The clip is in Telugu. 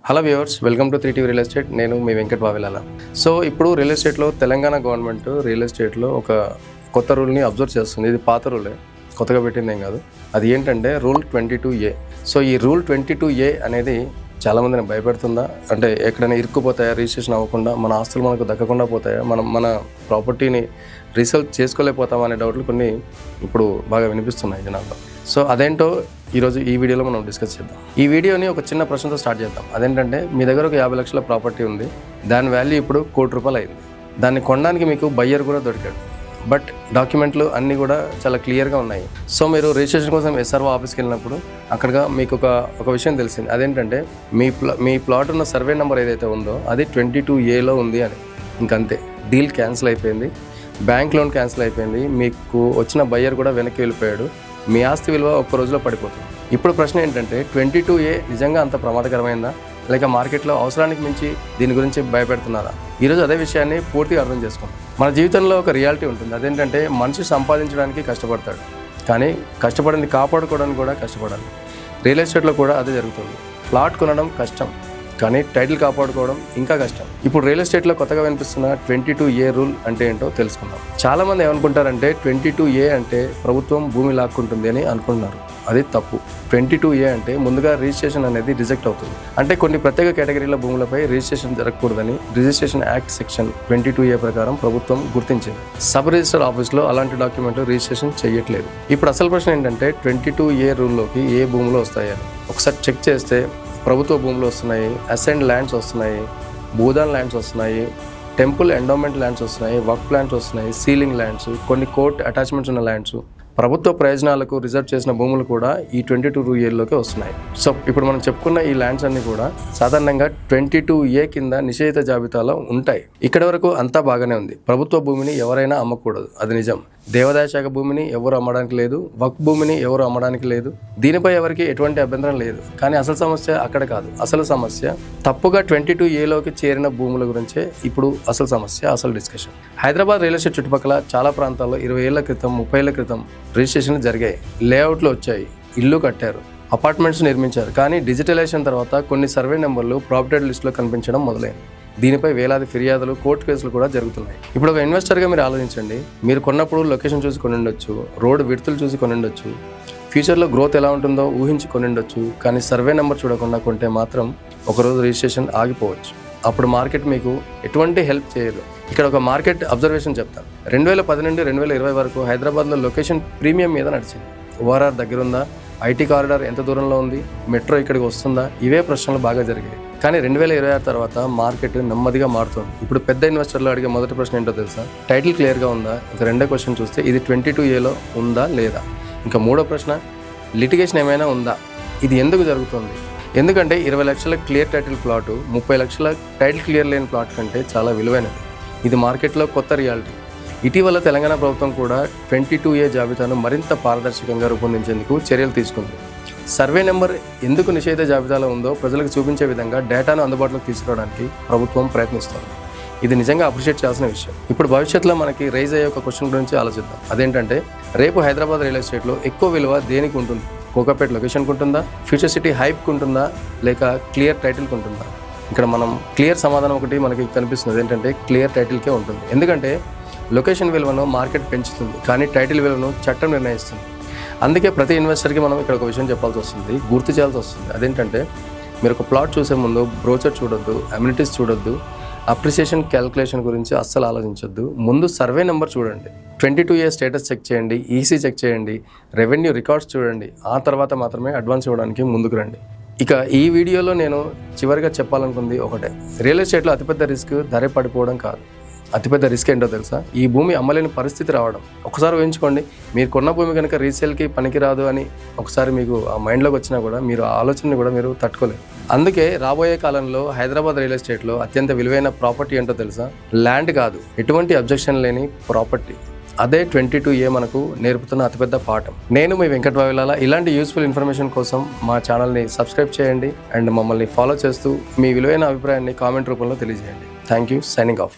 Hello viewers, welcome to 3TV real estate. నేను మీ వెంకట్ వావిలాల. సో ఇప్పుడు రియల్ ఎస్టేట్లో తెలంగాణ గవర్నమెంట్ రియల్ ఎస్టేట్లో ఒక కొత్త రూల్ని అబ్జర్వ్ చేస్తుంది. ఇది పాత రూలే, కొత్తగా పెట్టిందేం కాదు. అది ఏంటంటే రూల్ 22A. సో ఈ రూల్ 22A అనేది చాలామందిని భయపెడుతుందా, అంటే ఎక్కడైనా ఇరుక్కుపోతాయా, రిజిస్ట్రేషన్ అవ్వకుండా మన ఆస్తులు మనకు దక్కకుండా పోతాయా, మన ప్రాపర్టీని రీసేల్ చేసుకోలేకపోతామా అనే డౌట్లు కొన్ని ఇప్పుడు బాగా వినిపిస్తున్నాయి జనాల్లో. సో అదేంటో ఈరోజు ఈ వీడియోలో మనం డిస్కస్ చేద్దాం. ఈ వీడియోని ఒక చిన్న ప్రశ్నతో స్టార్ట్ చేద్దాం. అదేంటంటే మీ దగ్గర ఒక 50 లక్షల ప్రాపర్టీ ఉంది, దాని వాల్యూ ఇప్పుడు ₹1 కోటి అయింది. దాన్ని కొనడానికి మీకు బయ్యర్ కూడా దొరికాడు, బట్ డాక్యుమెంట్లు అన్నీ కూడా చాలా క్లియర్గా ఉన్నాయి. సో మీరు రిజిస్ట్రేషన్ కోసం SRO ఆఫీస్కి వెళ్ళినప్పుడు అక్కడగా మీకు ఒక విషయం తెలిసింది. అదేంటంటే మీ ప్లాట్ ఉన్న సర్వే నెంబర్ ఏదైతే ఉందో అది 22Aలో ఉంది అని. ఇంకంతే, డీల్ క్యాన్సిల్ అయిపోయింది, బ్యాంక్ లోన్ క్యాన్సిల్ అయిపోయింది, మీకు వచ్చిన బయ్యర్ కూడా వెనక్కి వెళ్ళిపోయాడు, మీ ఆస్తి విలువ ఒక్క రోజులో పడిపోతుంది. ఇప్పుడు ప్రశ్న ఏంటంటే 22A నిజంగా అంత ప్రమాదకరమైందా, లేక మార్కెట్లో అవసరానికి మించి దీని గురించి భయపెడుతున్నారా? ఈరోజు అదే విషయాన్ని పూర్తిగా అర్థం చేసుకుంటాం. మన జీవితంలో ఒక రియాలిటీ ఉంటుంది. అదేంటంటే మనిషి సంపాదించడానికి కష్టపడతాడు, కానీ కష్టపడింది కాపాడుకోవడానికి కూడా కష్టపడాలి. రియల్ ఎస్టేట్లో కూడా అదే జరుగుతుంది. ప్లాట్ కొనడం కష్టం, కానీ టైటిల్ కాపాడుకోవడం ఇంకా కష్టం. ఇప్పుడు రియల్ ఎస్టేట్లో కొత్తగా వినిపిస్తున్న 22A రూల్ అంటే ఏంటో తెలుసుకుందాం. చాలామంది ఏమనుకుంటారంటే 22A అంటే ప్రభుత్వం భూమి లాక్కుంటుంది అని అనుకుంటున్నారు. అది తప్పు. 22A అంటే ముందుగా రిజిస్ట్రేషన్ అనేది రిజెక్ట్ అవుతుంది. అంటే కొన్ని ప్రత్యేక కేటగిరీల భూములపై రిజిస్ట్రేషన్ జరగకూడదని రిజిస్ట్రేషన్ యాక్ట్ సెక్షన్ 22A ప్రకారం ప్రభుత్వం గుర్తించింది. సబ్ రిజిస్టర్ ఆఫీస్లో అలాంటి డాక్యుమెంట్లు రిజిస్ట్రేషన్ చేయట్లేదు. ఇప్పుడు అసలు ప్రశ్న ఏంటంటే 22A రూల్లోకి ఏ భూములు వస్తాయని ఒకసారి చెక్ చేస్తే ప్రభుత్వ భూములు వస్తున్నాయి, అసెండ్ ల్యాండ్స్ వస్తున్నాయి, భూదాన్ ల్యాండ్స్ వస్తున్నాయి, టెంపుల్ ఎండోమెంట్ ల్యాండ్స్ వస్తున్నాయి, వక్ఫ్ ల్యాండ్స్ వస్తున్నాయి, సీలింగ్ ల్యాండ్స్, కొన్ని కోర్ట్ అటాచ్మెంట్స్ ఉన్న ల్యాండ్స్, ప్రభుత్వ ప్రయోజనాలకు రిజర్వ్ చేసిన భూములు కూడా ఈ 22Aలోకి వస్తున్నాయి. సో ఇప్పుడు మనం చెప్పుకున్న ఈ ల్యాండ్స్ అన్ని కూడా సాధారణంగా 22A కింద నిషేధిత జాబితాలో ఉంటాయి. ఇక్కడ వరకు అంతా బాగానే ఉంది. ప్రభుత్వ భూమిని ఎవరైనా అమ్మకూడదు, అది నిజం. దేవాదాయ శాఖ భూమిని ఎవరు అమ్మడానికి లేదు, వక్ఫ్ భూమిని ఎవరు అమ్మడానికి లేదు. దీనిపై ఎవరికి ఎటువంటి అభ్యంతరం లేదు. కానీ అసలు సమస్య అక్కడ కాదు. అసలు సమస్య తప్పుగా 22Aలోకి చేరిన భూముల గురించే ఇప్పుడు అసలు సమస్య, అసలు డిస్కషన్. హైదరాబాద్ రియల్ ఎస్టేట్ చుట్టుపక్కల చాలా ప్రాంతాల్లో 20 ఏళ్ల క్రితం, 30 ఏళ్ల క్రితం రిజిస్ట్రేషన్లు జరిగాయి, లేఅవుట్లు వచ్చాయి, ఇల్లు కట్టారు, అపార్ట్మెంట్స్ నిర్మించారు. కానీ డిజిటలైజేషన్ తర్వాత కొన్ని సర్వే నెంబర్లు ప్రాపర్టీ లిస్టులో కనిపించడం మొదలైంది. దీనిపై వేలాది ఫిర్యాదులు, కోర్టు కేసులు కూడా జరుగుతున్నాయి. ఇప్పుడు ఒక ఇన్వెస్టర్గా మీరు ఆలోచించండి. మీరు కొన్నప్పుడు లొకేషన్ చూసి కొని ఉండొచ్చు, రోడ్డు విడతలు చూసి కొని ఉండొచ్చు, ఫ్యూచర్లో గ్రోత్ ఎలా ఉంటుందో ఊహించి కొని ఉండొచ్చు. కానీ సర్వే నెంబర్ చూడకుండా కొంటే మాత్రం ఒకరోజు రిజిస్ట్రేషన్ ఆగిపోవచ్చు. అప్పుడు మార్కెట్ మీకు ఎటువంటి హెల్ప్ చేయదు. ఇక్కడ ఒక మార్కెట్ అబ్జర్వేషన్ చెప్తాను. 2010 నుండి 2020 వరకు హైదరాబాద్లో లొకేషన్ ప్రీమియం మీద నడిచింది. ORR దగ్గరుందా, IT కారిడార్ ఎంత దూరంలో ఉంది, మెట్రో ఇక్కడికి వస్తుందా, ఇవే ప్రశ్నలు బాగా జరిగాయి. కానీ 2026 తర్వాత మార్కెట్ నెమ్మదిగా మారుతుంది. ఇప్పుడు పెద్ద ఇన్వెస్టర్లు అడిగే మొదటి ప్రశ్న ఏంటో తెలుసా? టైటిల్ క్లియర్గా ఉందా? ఇంకా రెండో క్వశ్చన్ చూస్తే ఇది 22Aలో ఉందా లేదా? ఇంకా మూడో ప్రశ్న, లిటిగేషన్ ఏమైనా ఉందా? ఇది ఎందుకు జరుగుతుంది? ఎందుకంటే 20 లక్షల క్లియర్ టైటిల్ ప్లాటు 30 లక్షల టైటిల్ క్లియర్ లేని ప్లాట్ కంటే చాలా విలువైనది. ఇది మార్కెట్లో కొత్త రియాలిటీ. ఇటీవల తెలంగాణ ప్రభుత్వం కూడా 22A జాబితాను మరింత పారదర్శకంగా రూపొందించేందుకు చర్యలు తీసుకుంది. సర్వే నెంబర్ ఎందుకు నిషేధ జాబితాలో ఉందో ప్రజలకు చూపించే విధంగా డేటాను అందుబాటులోకి తీసుకురావడానికి ప్రభుత్వం ప్రయత్నిస్తోంది. ఇది నిజంగా అప్రిషియేట్ చేయాల్సిన విషయం. ఇప్పుడు భవిష్యత్తులో మనకి రైజ్ అయ్యే ఒక క్వశ్చన్ గురించి ఆలోచిద్దాం. అదేంటంటే రేపు హైదరాబాద్ రియల్ ఎస్టేట్లో ఎక్కువ విలువ దేనికి ఉంటుంది? కోకాపేట లొకేషన్కి ఉంటుందా, ఫ్యూచర్ సిటీ హైప్కి ఉంటుందా, లేక క్లియర్ టైటిల్కి ఉంటుందా? ఇక్కడ మనం క్లియర్ సమాధానం ఒకటి మనకి కనిపిస్తుంది. ఏంటంటే క్లియర్ టైటిల్కే ఉంటుంది. ఎందుకంటే లొకేషన్ విలువను మార్కెట్ పెంచుతుంది, కానీ టైటిల్ విలువను చట్టం నిర్ణయిస్తుంది. అందుకే ప్రతి ఇన్వెస్టర్కి మనం ఇక్కడ ఒక విషయం చెప్పాల్సి వస్తుంది, గుర్తు చేయాల్సి వస్తుంది. అదేంటంటే మీరు ఒక ప్లాట్ చూసే ముందు బ్రోచర్ చూడొద్దు, అమ్యూనిటీస్ చూడొద్దు, అప్రిసియేషన్ క్యాల్కులేషన్ గురించి అస్సలు ఆలోచించొద్దు. ముందు సర్వే నెంబర్ చూడండి, 22A స్టేటస్ చెక్ చేయండి, EC చెక్ చేయండి, రెవెన్యూ రికార్డ్స్ చూడండి. ఆ తర్వాత మాత్రమే అడ్వాన్స్ ఇవ్వడానికి ముందుకు రండి. ఇక ఈ వీడియోలో నేను చివరిగా చెప్పాలనుకుంది ఒకటే, రియల్ ఎస్టేట్లో అతిపెద్ద రిస్క్ ధర పడిపోవడం కాదు. అతిపెద్ద రిస్క్ ఏంటో తెలుసా? ఈ భూమి అమ్మలేని పరిస్థితి రావడం. ఒకసారి ఊహించుకోండి, మీరు కొన్న భూమి కనుక రీసేల్కి పనికిరాదు అని ఒకసారి మీకు ఆ మైండ్లోకి వచ్చినా కూడా మీరు ఆ ఆలోచనని కూడా మీరు తట్టుకోలేరు. అందుకే రాబోయే కాలంలో హైదరాబాద్ రియల్ ఎస్టేట్లో అత్యంత విలువైన ప్రాపర్టీ ఏంటో తెలుసా? ల్యాండ్ కాదు, ఎటువంటి అబ్జెక్షన్ లేని ప్రాపర్టీ. అదే 22A మనకు నేర్పుతున్న అతిపెద్ద పాఠం. నేను మీ వెంకట్ వావిలాల. ఇలాంటి యూస్ఫుల్ ఇన్ఫర్మేషన్ కోసం మా ఛానల్ని సబ్స్క్రైబ్ చేయండి అండ్ మమ్మల్ని ఫాలో చేస్తూ మీ విలువైన అభిప్రాయాన్ని కామెంట్ రూపంలో తెలియజేయండి. Thank you. Signing off.